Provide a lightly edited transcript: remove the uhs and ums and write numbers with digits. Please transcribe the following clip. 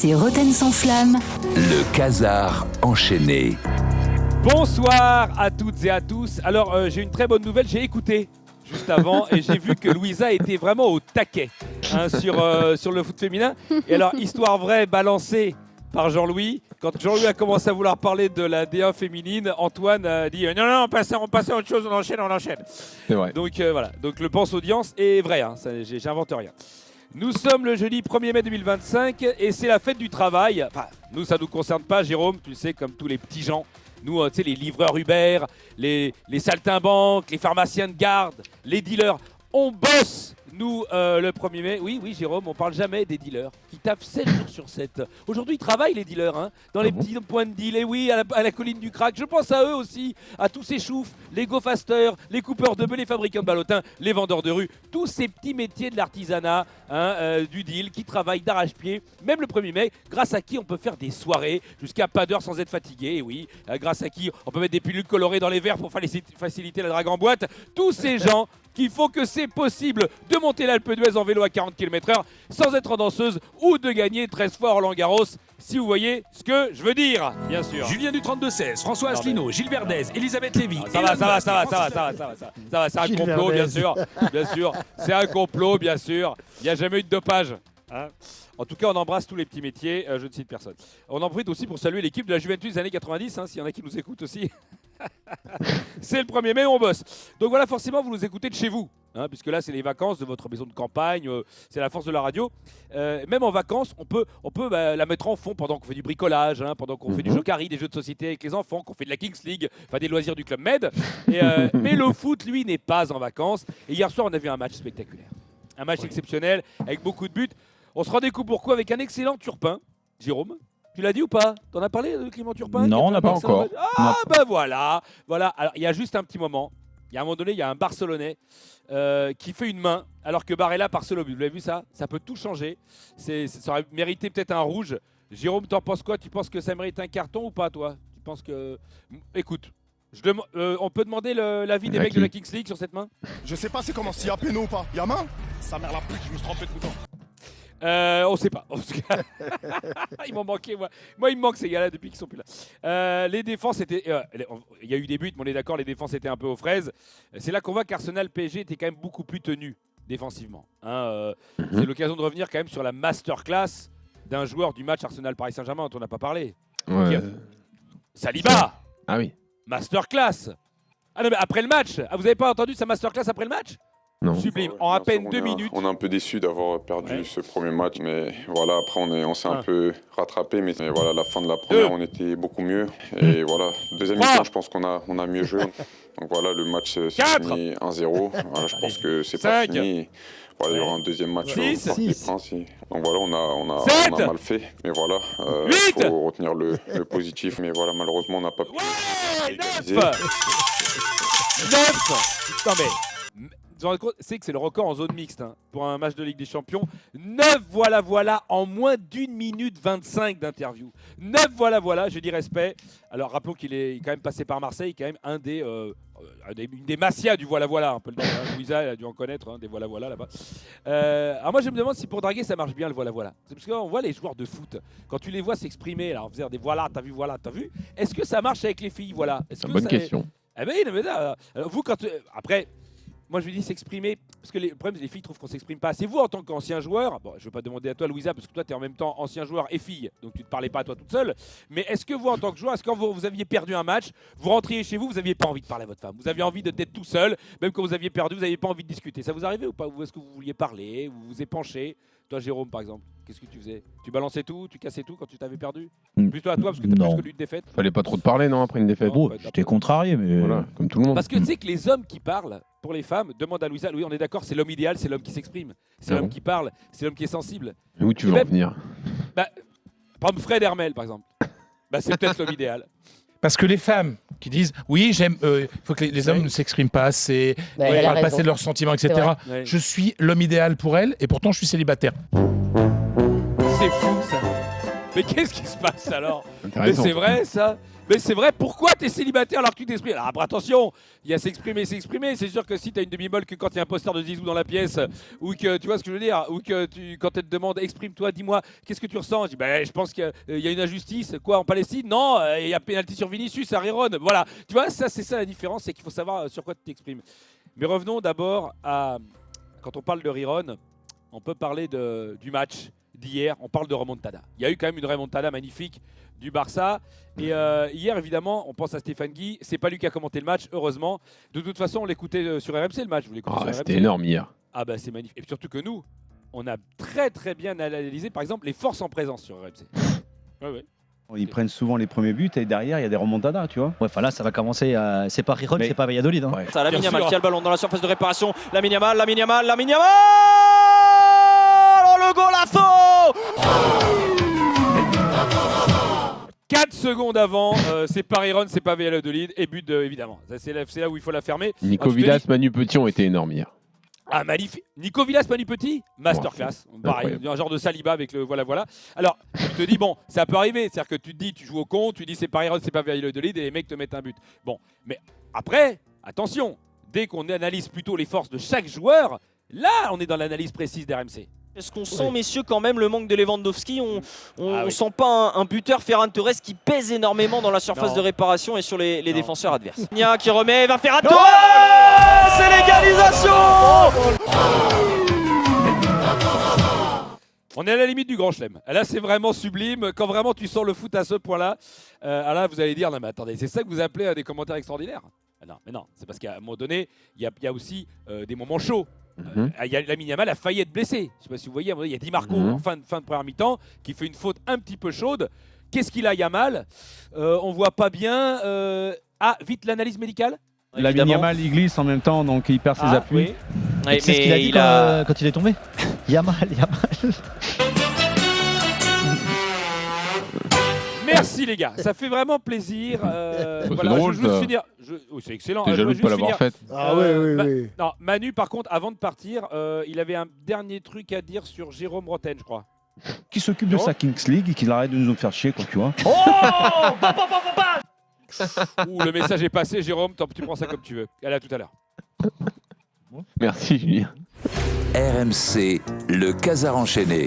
C'est Roten sans flamme. Le Casar enchaîné. Bonsoir à toutes et à tous. Alors, j'ai une très bonne nouvelle, j'ai écouté juste avant et j'ai vu que Louisa était vraiment au taquet sur le foot féminin. Et alors, histoire vraie balancée par Jean-Louis. Quand Jean-Louis a commencé à vouloir parler de la D1 féminine, Antoine a dit non, on passe à autre chose, on enchaîne. C'est vrai. Donc voilà, donc le pense audience est vrai, j'invente rien. Nous sommes le jeudi 1er mai 2025 et c'est la fête du travail. Enfin, nous, ça ne nous concerne pas, Jérôme, tu sais, comme tous les petits gens. Nous, tu sais, les livreurs Uber, les saltimbanques, les pharmaciens de garde, les dealers, on bosse, nous, le 1er mai. Oui, Jérôme, on parle jamais des dealers qui taffent 7 jours sur 7. Aujourd'hui, ils travaillent, les dealers, dans les petits points de deal. Et oui, à la colline du crack. Je pense à eux aussi, à tous ces choufs, les go-fasters, les coupeurs de bœufs, les fabricants de ballotins, les vendeurs de rue. Tous ces petits métiers de l'artisanat, du deal, qui travaillent d'arrache-pied, même le 1er mai, grâce à qui on peut faire des soirées jusqu'à pas d'heure sans être fatigué. Et oui, grâce à qui on peut mettre des pilules colorées dans les verres pour faciliter la drague en boîte. Tous ces gens qui font que c'est possible de monter l'Alpe d'Huez en vélo à 40 km/h sans être en danseuse ou de gagner 13 fois Roland-Garros, si vous voyez ce que je veux dire, bien sûr. Julien du 32-16, François Asselineau, Gilles Verdez, Elisabeth Lévy. Ça va, c'est un complot, bien sûr, c'est un complot, bien sûr, il n'y a jamais eu de dopage. En tout cas, on embrasse tous les petits métiers, je ne cite personne. On en profite aussi pour saluer l'équipe de la Juventus des années 90, s'il y en a qui nous écoutent aussi. C'est le 1er mai, on bosse. Donc voilà, forcément, vous nous écoutez de chez vous, puisque là, c'est les vacances de votre maison de campagne, c'est la force de la radio. Même en vacances, on peut la mettre en fond pendant qu'on fait du bricolage, pendant qu'on fait du jokari, des jeux de société avec les enfants, qu'on fait de la Kings League, enfin des loisirs du Club Med. Mais le foot, lui, n'est pas en vacances. Et hier soir, on a vu un match spectaculaire. Un match exceptionnel, avec beaucoup de buts. On se rendait coup pour coup avec un excellent Turpin, Jérôme. Tu l'as dit ou pas? T'en as parlé de Clément Turpin? Non, on n'a pas encore. Ah, ben voilà. Alors, il y a juste un petit moment. Il y a un moment donné, il y a un Barcelonais qui fait une main, alors que Barella part seul au but. Vous l'avez vu ça? Ça peut tout changer. Ça aurait mérité peut-être un rouge. Jérôme, t'en penses quoi? Tu penses que ça mérite un carton ou pas, toi? Tu penses que... Écoute, on peut demander l'avis des mecs de la Kings League sur cette main? Je sais pas c'est comment, s'il y a péno ou pas. Il y a main? Sa mère la pute, je me suis trompé de bouton. On sait pas. Ils m'ont manqué, moi. Moi, il me manque ces gars-là depuis qu'ils sont plus là. Les défenses étaient. Il y a eu des buts, mais on est d'accord, les défenses étaient un peu aux fraises. C'est là qu'on voit qu'Arsenal PSG était quand même beaucoup plus tenu défensivement. C'est l'occasion de revenir quand même sur la masterclass d'un joueur du match Arsenal-Paris Saint-Germain dont on n'a pas parlé. Ouais. Saliba. Ah oui. Masterclass. Ah non, mais après le match. Ah, vous n'avez pas entendu sa masterclass après le match? Non. Sublime, en à peine 2 minutes. On est un peu déçu d'avoir perdu ce premier match, mais voilà, après on s'est un peu rattrapé, mais voilà, la fin de la première, on était beaucoup mieux. Et voilà, deuxième mi-temps, je pense qu'on a mieux joué. Donc voilà, le match s'est fini 1-0. Voilà, je pense que c'est pas fini. Voilà, il y aura un deuxième match au Parc des Princes. Donc voilà, on a mal fait, mais voilà, il faut retenir le positif. Mais voilà, malheureusement, on n'a pas pu égaliser. 9. Non mais... C'est que c'est le record en zone mixte pour un match de Ligue des Champions. 9 voilà en moins d'1 minute 25 d'interview. 9 voilà, je dis respect. Alors rappelons qu'il est quand même passé par Marseille, quand même une des massias du voilà, un peu le nom, Louisa elle a dû en connaître, des voilà là-bas. Alors moi je me demande si pour draguer ça marche bien le voilà. C'est parce qu'on voit les joueurs de foot, quand tu les vois s'exprimer, alors faire des voilà, t'as vu, est-ce que ça marche avec les filles, voilà? C'est une bonne question. Eh ben, vous quand... Après... Moi, je lui dis s'exprimer, parce que le problème, les filles trouvent qu'on ne s'exprime pas assez. Vous, en tant qu'ancien joueur, bon, je ne veux pas demander à toi, Louisa, parce que toi, tu es en même temps ancien joueur et fille, donc tu ne te parlais pas à toi toute seule. Mais est-ce que vous, en tant que joueur, est-ce que quand vous aviez perdu un match, vous rentriez chez vous, vous n'aviez pas envie de parler à votre femme? Vous aviez envie d'être tout seul, même quand vous aviez perdu, vous n'aviez pas envie de discuter. Ça vous arrivait ou pas? Ou est-ce que vous vouliez parler? Vous vous épanchez? Toi, Jérôme, par exemple, qu'est-ce que tu faisais? Tu balançais tout? Tu cassais tout quand tu t'avais perdu? Plutôt à toi, parce que tu as plus connu de défaite. Fallait pas trop te parler, non, après une défaite. Bon, j'étais contrarié, mais voilà, comme tout le monde. Parce que tu sais que les hommes qui parlent, pour les femmes, demande à Louisa, oui, on est d'accord, c'est l'homme idéal, c'est l'homme qui s'exprime. C'est l'homme qui parle, c'est l'homme qui est sensible. Mais où tu veux en venir? Par exemple, Fred Hermel, par exemple. C'est peut-être l'homme idéal. parce que les femmes qui disent oui, j'aime, faut que les hommes ne s'expriment pas assez, ne parlent pas assez de leurs sentiments, etc. Je suis l'homme idéal pour elles et pourtant je suis célibataire. C'est fou ça. Mais qu'est-ce qui se passe alors? Mais Intéressant. c'est vrai ça. Mais c'est vrai, pourquoi t'es célibataire alors que tu t'exprimes? Alors après, attention, il y a s'exprimer, s'exprimer. C'est sûr que si t'as une demi-molle, que quand il y a un poster de Zizou dans la pièce, ou que, tu vois ce que je veux dire, ou que quand elle te demande, exprime-toi, dis-moi, qu'est-ce que tu ressens? Je dis, ben, je pense qu'il y a une injustice. Quoi, en Palestine? Non, il y a pénalty sur Vinicius, à Riron. Voilà, tu vois, ça, c'est ça la différence, c'est qu'il faut savoir sur quoi tu t'exprimes. Mais revenons d'abord à, quand on parle de Riron, on peut parler du match d'hier, on parle de remontada. Il y a eu quand même une remontada magnifique du Barça. Et hier, évidemment, on pense à Stéphane Guy. C'est pas lui qui a commenté le match, heureusement. De toute façon, on l'écoutait sur RMC le match. Vous l'écoutez sur C'était RMC. énorme hier. Ah bah c'est magnifique. Et surtout que nous, on a très très bien analysé, par exemple, les forces en présence sur RMC. Ouais, ouais. Ils prennent souvent les premiers buts et derrière, il y a des remontadas, tu vois. Ouais, enfin là, ça va commencer. C'est pas Riron, Mais- c'est pas Valladolid. Hein. Ouais. Ça, Lamine Bien Yamal sûr. qui a le ballon dans la surface de réparation. Lamine Yamal. Oh, le goal à faux! 4 secondes avant, c'est pas Riron, c'est pas Valladolid. Et but, évidemment. Ça, c'est là où il faut la fermer. Nico Alors, je te Villas, dis- Manu Petit ont été énormes hier. Ah, magnifique. Nico Villas, Manu Petit, masterclass. Pareil, incroyable. un genre de Saliba avec le voilà. Alors, je te dis, bon, ça peut arriver. C'est-à-dire que tu te dis, tu joues au con, tu dis c'est pas Riron, c'est pas Valladolid, et les mecs te mettent un but. Bon, mais après, attention, dès qu'on analyse plutôt les forces de chaque joueur, là, on est dans l'analyse précise d'RMC. Est-ce qu'on sent, messieurs, quand même le manque de Lewandowski? On Ah oui. sent pas un buteur Ferran Torres qui pèse énormément dans la surface Non. de réparation et sur les Non. défenseurs adverses. Nia qui remet, va Ferran Torres. C'est l'égalisation. On est à la limite du grand chelem. Là, c'est vraiment sublime. Quand vraiment tu sens le foot à ce point-là, là, vous allez dire, non mais attendez, c'est ça que vous appelez des commentaires extraordinaires? Ah non, mais non, c'est parce qu'à un moment donné, il y a aussi des moments chauds. Lamine Yamal a failli être blessé. Je ne sais pas si vous voyez, à un moment donné, il y a Di Marco en fin de première mi-temps qui fait une faute un petit peu chaude. Qu'est-ce qu'il a, Yamal? On voit pas bien. Ah, vite l'analyse médicale. Lamine Yamal, il glisse en même temps, donc il perd ses Ah, appuis. oui. Ouais, C'est ce qu'il a dit quand il est tombé. Yamal. Merci les gars, ça fait vraiment plaisir. c'est Voilà, drôle, je veux juste ça. finir. Oui, c'est excellent. T'es Je veux jaloux de pas juste l'avoir finir. faite. Ah oui. Non, Manu, par contre, avant de partir, il avait un dernier truc à dire sur Jérôme Rotten, je crois. Qui s'occupe de Non. sa Kings League et qu'il arrête de nous faire chier, quoi, tu vois. Ouh, le message est passé, Jérôme. Tu prends ça comme tu veux. Allez, à tout à l'heure. Merci Julien. RMC, le Casar enchaîné.